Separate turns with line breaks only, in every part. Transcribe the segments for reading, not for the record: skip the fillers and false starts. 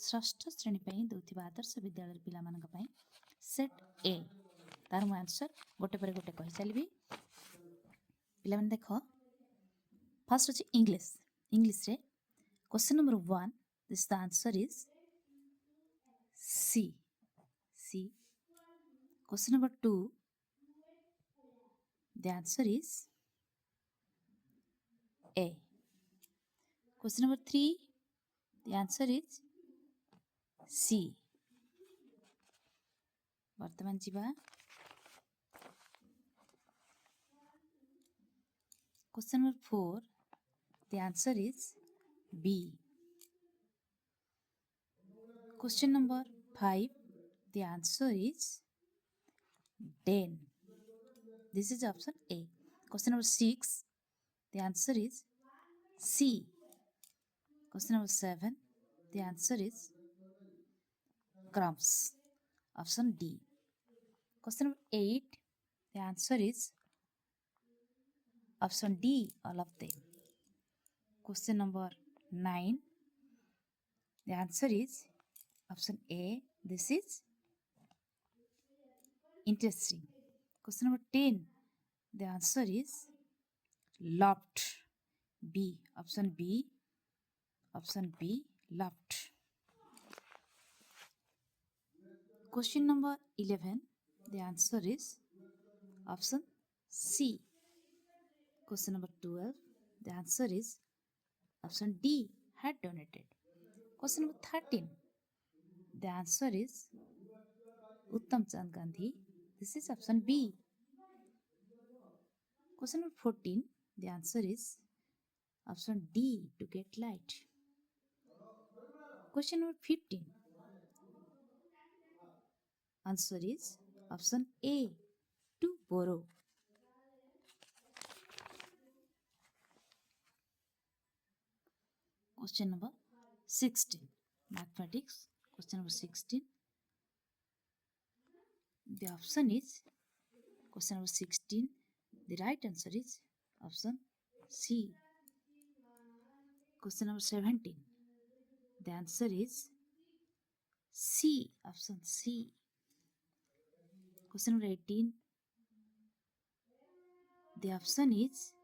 ଷଷ୍ଠ ଶ୍ରେଣୀ ପାଇଁ ଦେଉଥିବା ଆଦର୍ଶ ବିଦ୍ୟାଳୟର ପିଲାମାନଙ୍କ ପାଇଁ ସେଟ୍ ଏ। ତାର ମୁଁ ଆନ୍ସର୍ ଗୋଟେ ପରେ ଗୋଟେ କହି ଚାଲିବି। ପିଲାମାନେ ଦେଖ, ଫାର୍ଷ୍ଟ ହେଉଛି ଇଂଲିଶ। ଇଂଲିଶରେ question number 1, this the answer is C. C. Question number 2, the answer is A. Question number 3, the answer is C. ବର୍ତ୍ତମାନ ଯିବା question number 4, the answer is B. Question number 5, the answer is Den. This is option A. Question number 6, the answer is C. Question number 7, the answer is Crumbs. Option D. Question number 8, the answer is option D, all of them. Question number 9, the answer is option A. This is interesting. Question number 10, the answer is loft. B. Option B. Option B, loft. Question number 11, the answer is option C. Question number 12, the answer is option D, had donated. Question number 13, the answer is Uttam Chand Gandhi. This is option B. Question number 14, the answer is option D, to get light. Question number 15, answer is option A, to borrow. Question number 16, mathematics. Question number 16, the option is question number 16, the right answer is option C. Question number 17, the answer is C, option C. Question number 18, the option is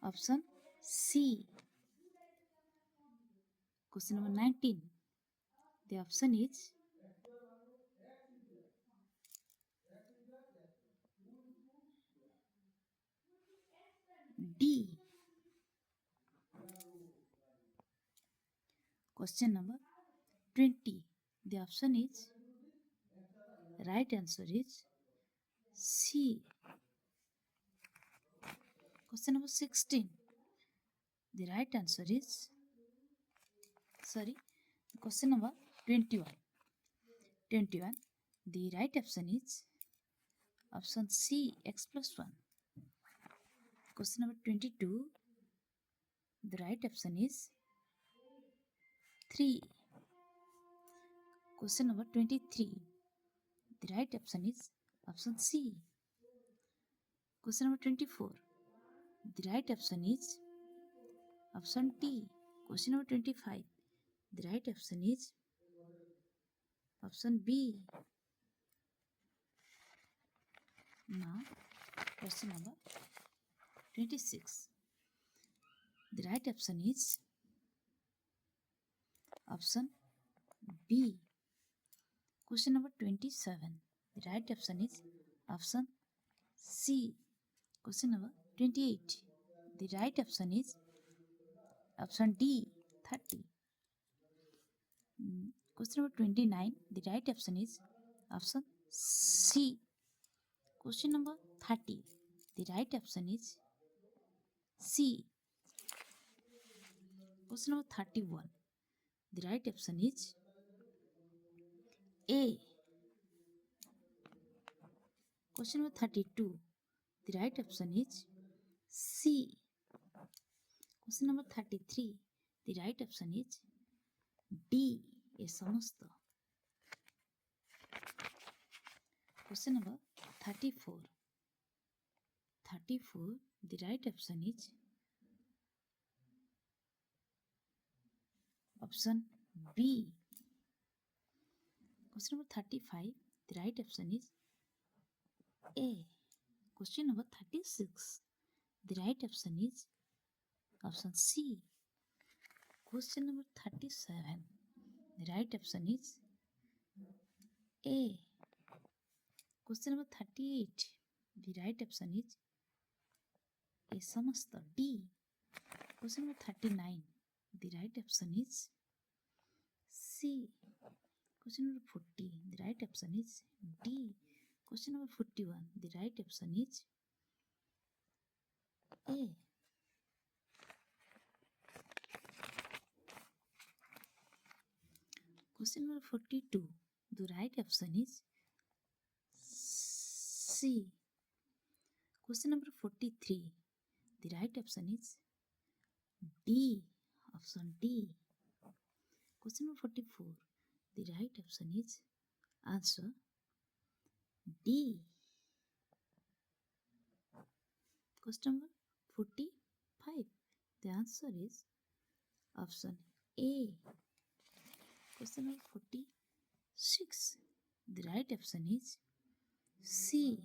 option C. Question number 19, the option is D. Question number 20, the option is right answer is C. Question number 16, the right answer is question number 21. 21, the right option is option C, x plus 1. Question number 22, the right option is 3. Question number 23, the right option is option C. Question number 24, the right option is option D. Question number 25, the right option is option B. Now, question number 26, the right option is option B. Question number 27, the right option is option C. Question number 28, the right option is option D, 30. Question number 29, the right option is option C. Question number 30, the right option is C. Question number 31, the right option is A. Question number 32, the right option is C. Question number 33, the right option is D, a সমস্ত. Question number 34, 34, the right option is Option B. Question number 35. The right option is A. Question number 36. The right option is option C. Question number 37. The right option is A. Question number 38. The right option is A. Samasta. D. Question number 39. The right option is C. Question number 40. The right option is D. Question number 41. The right option is A. Question number 42. The right option is C. Question number 43. The right option is D. Option D. Question number 44. The right option is answer D. Question number 45. The answer is option A. Question number 46. The right option is C.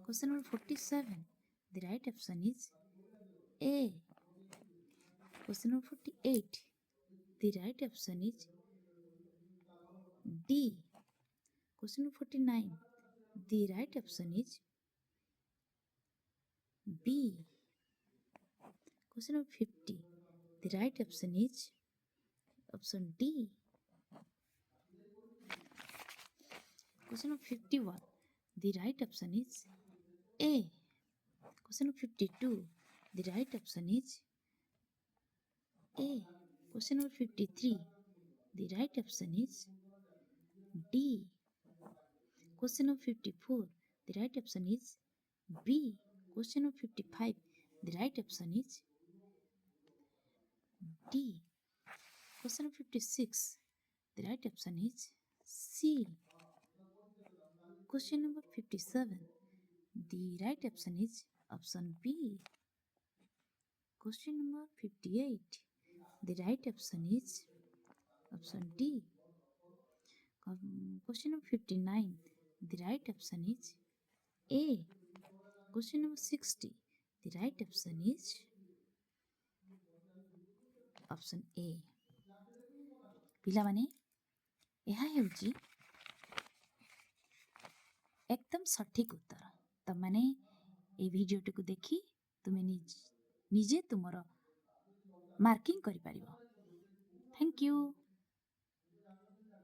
Question number 47. The right option is A. Question number 48. The right option is D. Question number 49. The right option is B. Question number 50. The right option is option D. Question number 51. The right option is A. Question number 52. The right option is A. Question number 53. The right option is D. Question number 54. The right option is B. Question number 55. The right option is D. Question number 56. The right option is C. Question number 57. The right option is option B. Question number 58. The right option is option D. Question number 59. The right option is A. Question number 60. The right option is option A. ପିଲାମାନେ ଏହା ହେଉଛି ଏକଦମ ସଠିକ ଉତ୍ତର। ତମାନେ এই ভিডিଓଟିକୁ ଦେଖି ତୁମେ ନିଜେ ତୁମର ମାର୍କିଂ କରିପାରିବ। Thank you.